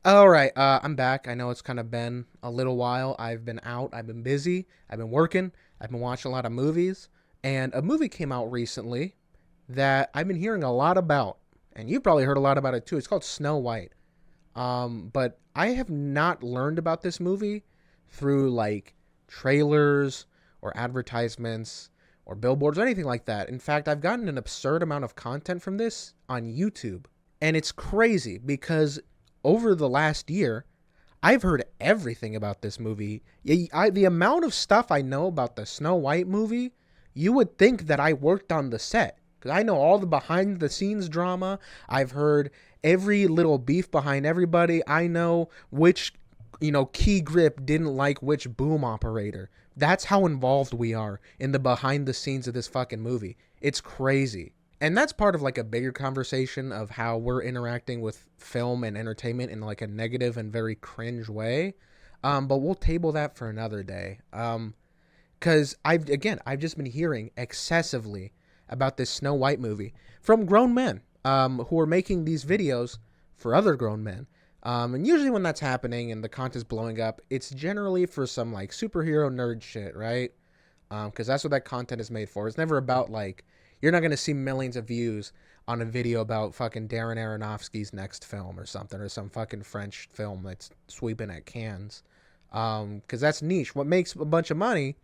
All right, I'm back. I know it's kind of been a little while. I've been out. I've been busy. I've been working. I've been watching a lot of movies. And a movie came out recently that I've been hearing a lot about. And you've probably heard a lot about it too. It's called Snow White. But I have not learned about this movie through like trailers or advertisements or billboards or anything like that. In fact, I've gotten an absurd amount of content from this on YouTube. And it's crazy because over the last year, I've heard everything about this movie. The amount of stuff I know about the Snow White movie, you would think that I worked on the set. Because I know all the behind the scenes drama. I've heard every little beef behind everybody. I know which, key grip didn't like which boom operator. That's how involved we are in the behind the scenes of this fucking movie. It's crazy. And that's part of like a bigger conversation of how we're interacting with film and entertainment in like a negative and very cringe way. But we'll table that for another day. Because I've just been hearing excessively about this Snow White movie from grown men who are making these videos for other grown men. And usually when that's happening and the content's blowing up, it's generally for some like superhero nerd shit, right? Because that's what that content is made for. It's never about like, you're not going to see millions of views on a video about fucking Darren Aronofsky's next film or something, or some fucking French film that's sweeping at Cannes. Because that's niche. What makes a bunch of money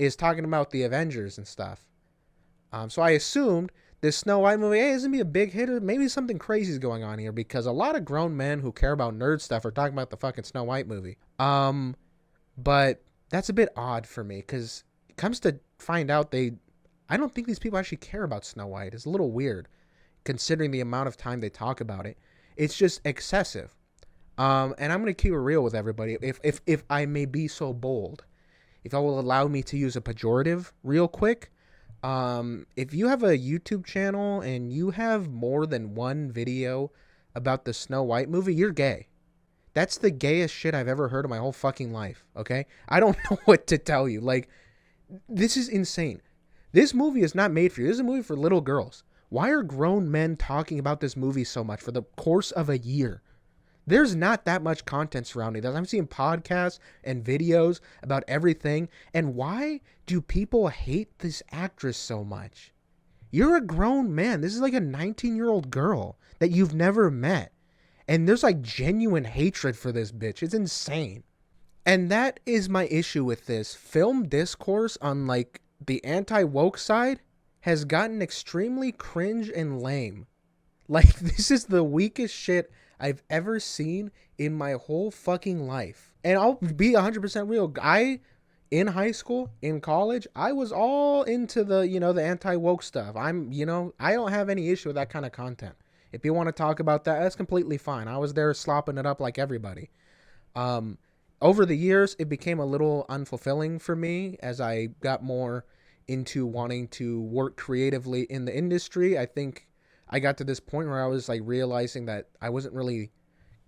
is talking about the Avengers and stuff. So I assumed this Snow White movie, hey, isn't be a big hit, or maybe something crazy is going on here, because a lot of grown men who care about nerd stuff are talking about the fucking Snow White movie. But that's a bit odd for me, because it comes to find out I don't think these people actually care about Snow White. It's a little weird, considering the amount of time they talk about it. It's just excessive. And I'm gonna keep it real with everybody, if I may be so bold, if I will allow me to use a pejorative real quick. If you have a YouTube channel and you have more than one video about the Snow White movie, you're gay. That's the gayest shit I've ever heard in my whole fucking life, okay? I don't know what to tell you. Like, this is insane. This movie is not made for you. This is a movie for little girls. Why are grown men talking about this movie so much for the course of a year? There's not that much content surrounding that. I'm seeing podcasts and videos about everything. And why do people hate this actress so much? You're a grown man. This is like a 19-year-old girl that you've never met. And there's like genuine hatred for this bitch. It's insane. And that is my issue with this. Film discourse on like the anti-woke side has gotten extremely cringe and lame. Like, this is the weakest shit I've ever seen in my whole fucking life. And I'll be 100% real. In high school, in college, I was all into the anti-woke stuff. I don't have any issue with that kind of content. If you want to talk about that, that's completely fine. I was there slopping it up like everybody. Over the years, it became a little unfulfilling for me as I got more into wanting to work creatively in the industry. I think I got to this point where I was like realizing that I wasn't really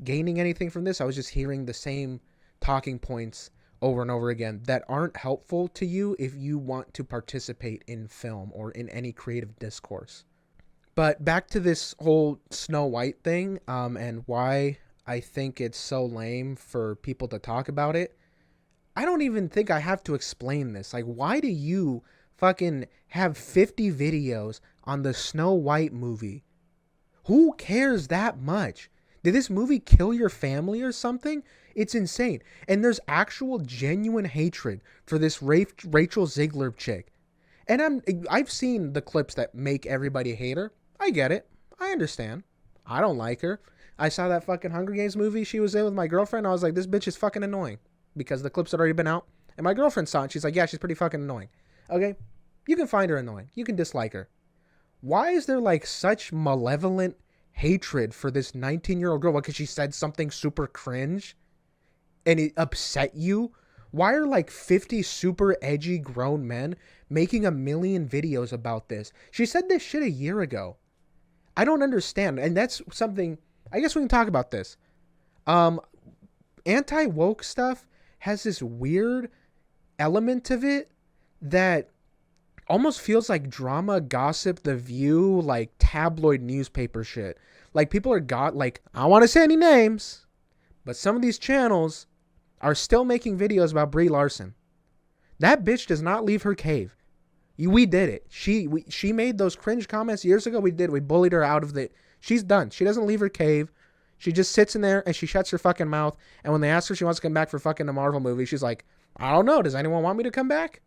gaining anything from this. I was just hearing the same talking points over and over again that aren't helpful to you if you want to participate in film or in any creative discourse. But back to this whole Snow White thing, and why I think it's so lame for people to talk about it. I don't even think I have to explain this. Like, why do you fucking have 50 videos on the Snow White movie? Who cares that much? Did this movie kill your family or something? It's insane. And there's actual genuine hatred for this Rachel Ziegler chick. And I've seen the clips that make everybody hate her. I get it. I understand. I don't like her. I saw that fucking Hunger Games movie she was in with my girlfriend. I was like, this bitch is fucking annoying. Because the clips had already been out. And my girlfriend saw it. She's like, yeah, she's pretty fucking annoying. Okay? You can find her annoying. You can dislike her. Why is there like such malevolent hatred for this 19-year-old girl? Because she said something super cringe and it upset you? Why are like 50 super edgy grown men making a million videos about this? She said this shit a year ago. I don't understand. And that's something, I guess we can talk about this. Anti-woke stuff has this weird element of it that almost feels like drama, gossip, The View, like tabloid newspaper shit. Like, people are like, I don't want to say any names, But some of these channels are still making videos about Brie Larson. That bitch does not leave her cave. We did it. She made those cringe comments years ago. We bullied her out of the... She's done. She doesn't leave her cave. She just sits in there and she shuts her fucking mouth. And when they ask her if she wants to come back for fucking the Marvel movie, she's like, I don't know. Does anyone want me to come back?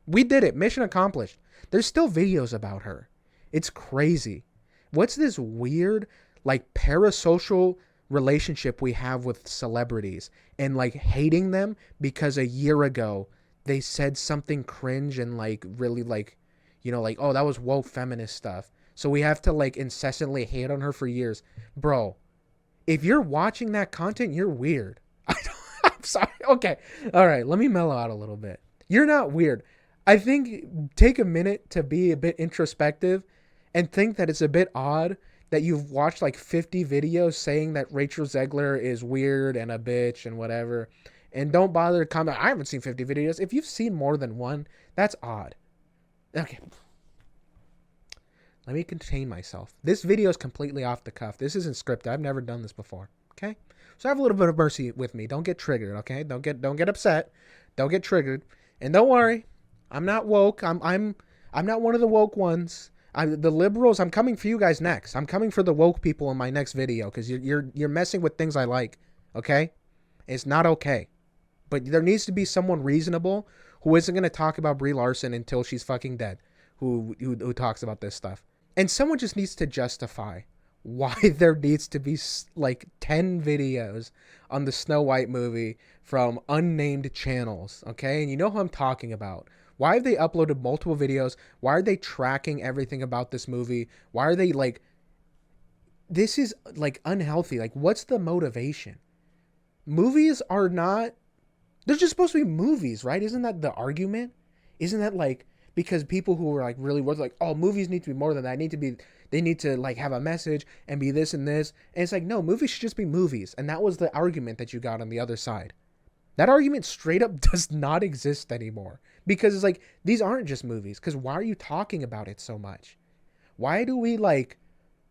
We did it. Mission accomplished. There's still videos about her. It's crazy. What's this weird, like, parasocial relationship we have with celebrities and, like, hating them because a year ago they said something cringe and, like, really, like, you know, like, oh, that was woke feminist stuff. So we have to, like, incessantly hate on her for years. Bro, if you're watching that content, you're weird. I'm sorry. Okay. All right. Let me mellow out a little bit. You're not weird. I think take a minute to be a bit introspective and think that it's a bit odd that you've watched like 50 videos saying that Rachel Zegler is weird and a bitch and whatever. And don't bother to comment. I haven't seen 50 videos. If you've seen more than one, that's odd. Okay. Let me contain myself. This video is completely off the cuff. This isn't scripted. I've never done this before. Okay? So have a little bit of mercy with me. Don't get triggered, okay? Don't get upset. Don't get triggered. And don't worry. I'm not woke. I'm not one of the woke ones. The liberals, I'm coming for you guys next. I'm coming for the woke people in my next video because you're messing with things I like, okay? It's not okay. But there needs to be someone reasonable who isn't going to talk about Brie Larson until she's fucking dead, who talks about this stuff. And someone just needs to justify why there needs to be like 10 videos on the Snow White movie from unnamed channels, okay? And you know who I'm talking about. Why have they uploaded multiple videos? Why are they tracking everything about this movie? Why are they like... This is like unhealthy. Like, what's the motivation? Movies are not... They're just supposed to be movies, right? Isn't that the argument? Isn't that like... Because people who are like really worth like, oh, movies need to be more than that. They need to like have a message and be this and this. And it's like, no, movies should just be movies. And that was the argument that you got on the other side. That argument straight up does not exist anymore. Because it's like, these aren't just movies. Because why are you talking about it so much? Why do we like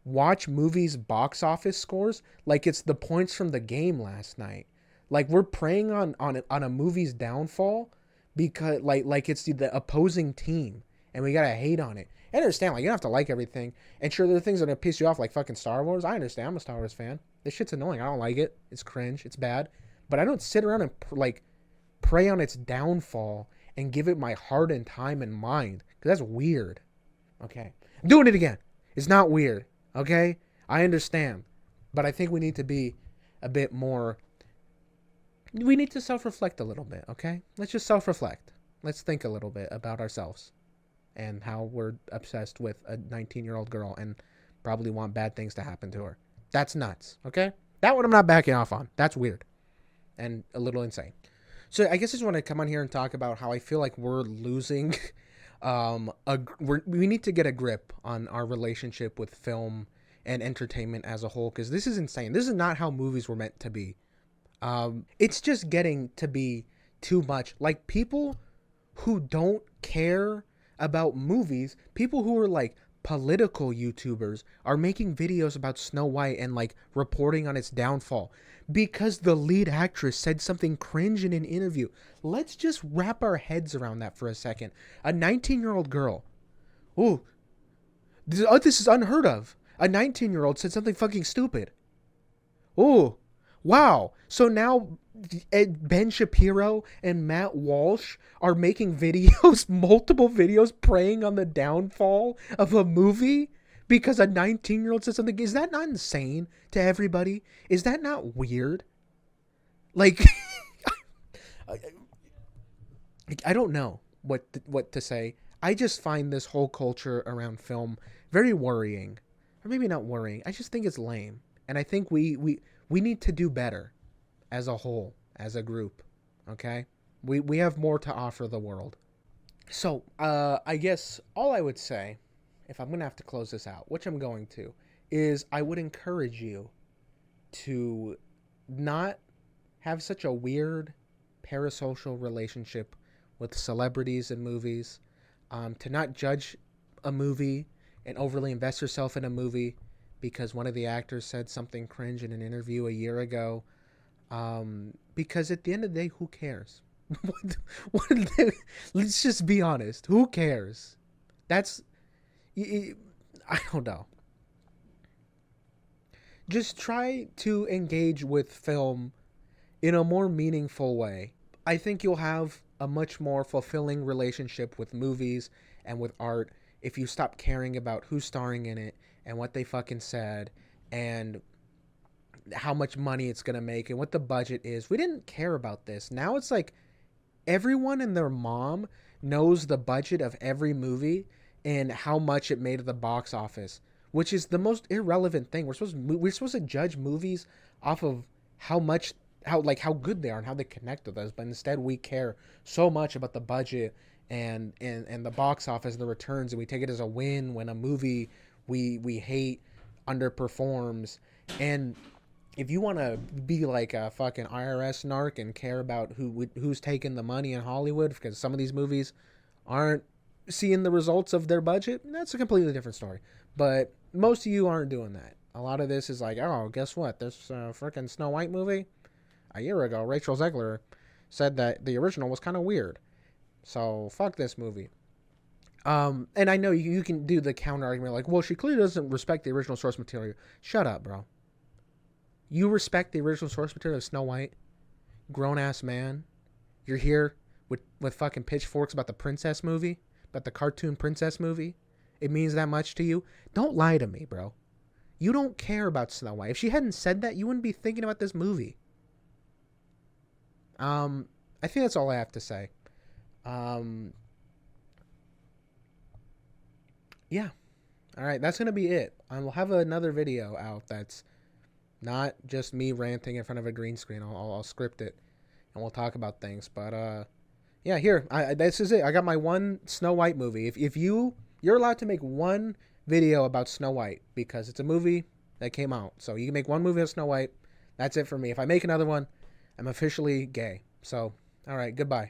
watch movies' box office scores like it's the points from the game last night? Like we're preying on a movie's downfall because like it's the opposing team and we gotta hate on it. I understand, like, you don't have to like everything. And sure, there are things that are gonna piss you off, like fucking Star Wars. I understand. I'm a Star Wars fan. This shit's annoying. I don't like it. It's cringe. It's bad. But I don't sit around and like prey on its downfall and give it my heart and time and mind, because that's weird. Okay, I'm doing it again. It's not weird. Okay, I understand, but I think we need to be a bit more. We need to self-reflect a little bit. Okay, let's just self-reflect. Let's think a little bit about ourselves and how we're obsessed with a 19-year-old girl and probably want bad things to happen to her. That's nuts. Okay, that one I'm not backing off on. That's weird and a little insane. So I guess I just want to come on here and talk about how I feel like we're losing. We need to get a grip on our relationship with film and entertainment as a whole, because this is insane. This is not how movies were meant to be. It's just getting to be too much. Like, people who don't care about movies, people who are like political YouTubers, are making videos about Snow White and like reporting on its downfall because the lead actress said something cringe in an interview. Let's just wrap our heads around that for a second. A 19-year-old girl. Oh, this is unheard of. A 19-year-old said something fucking stupid. Oh, wow. So now Ben Shapiro and Matt Walsh are making videos, multiple videos, preying on the downfall of a movie because a 19-year-old said something. Is that not insane to everybody? Is that not weird? Like, I don't know what to say. I just find this whole culture around film very worrying. Or maybe not worrying. I just think it's lame. And I think we need to do better as a whole, as a group. Okay? We have more to offer the world. So, I guess all I would say, if I'm going to have to close this out, which I'm going to, is I would encourage you to not have such a weird parasocial relationship with celebrities and movies, to not judge a movie and overly invest yourself in a movie because one of the actors said something cringe in an interview a year ago. Because at the end of the day, who cares? what are they, let's just be honest. Who cares? That's I don't know. Just try to engage with film in a more meaningful way. I think you'll have a much more fulfilling relationship with movies and with art if you stop caring about who's starring in it and what they fucking said and how much money it's going to make and what the budget is. We didn't care about this. Now it's like everyone and their mom knows the budget of every movie and how much it made at the box office, which is the most irrelevant thing. We're supposed to judge movies off of how much how good they are and how they connect with us, but instead we care so much about the budget and the box office and the returns, and we take it as a win when a movie we hate underperforms. And if you want to be like a fucking IRS narc and care about who's taking the money in Hollywood because some of these movies aren't seeing the results of their budget, that's a completely different story. But most of you aren't doing that. A lot of this is like, oh, guess what? This freaking Snow White movie, a year ago, Rachel Zegler said that the original was kind of weird. So fuck this movie. And I know you can do the counter argument like, well, she clearly doesn't respect the original source material. Shut up, bro. You respect the original source material of Snow White? Grown ass man. You're here with fucking pitchforks about the princess movie? About the cartoon princess movie? It means that much to you? Don't lie to me, bro. You don't care about Snow White. If she hadn't said that, you wouldn't be thinking about this movie. I think that's all I have to say. Yeah. All right, that's going to be it. I will have another video out that's not just me ranting in front of a green screen. I'll script it and we'll talk about things. But yeah, here, this is it. I got my one Snow White movie. If you're allowed to make one video about Snow White because it's a movie that came out. So you can make one movie of Snow White. That's it for me. If I make another one, I'm officially gay. So, all right, goodbye.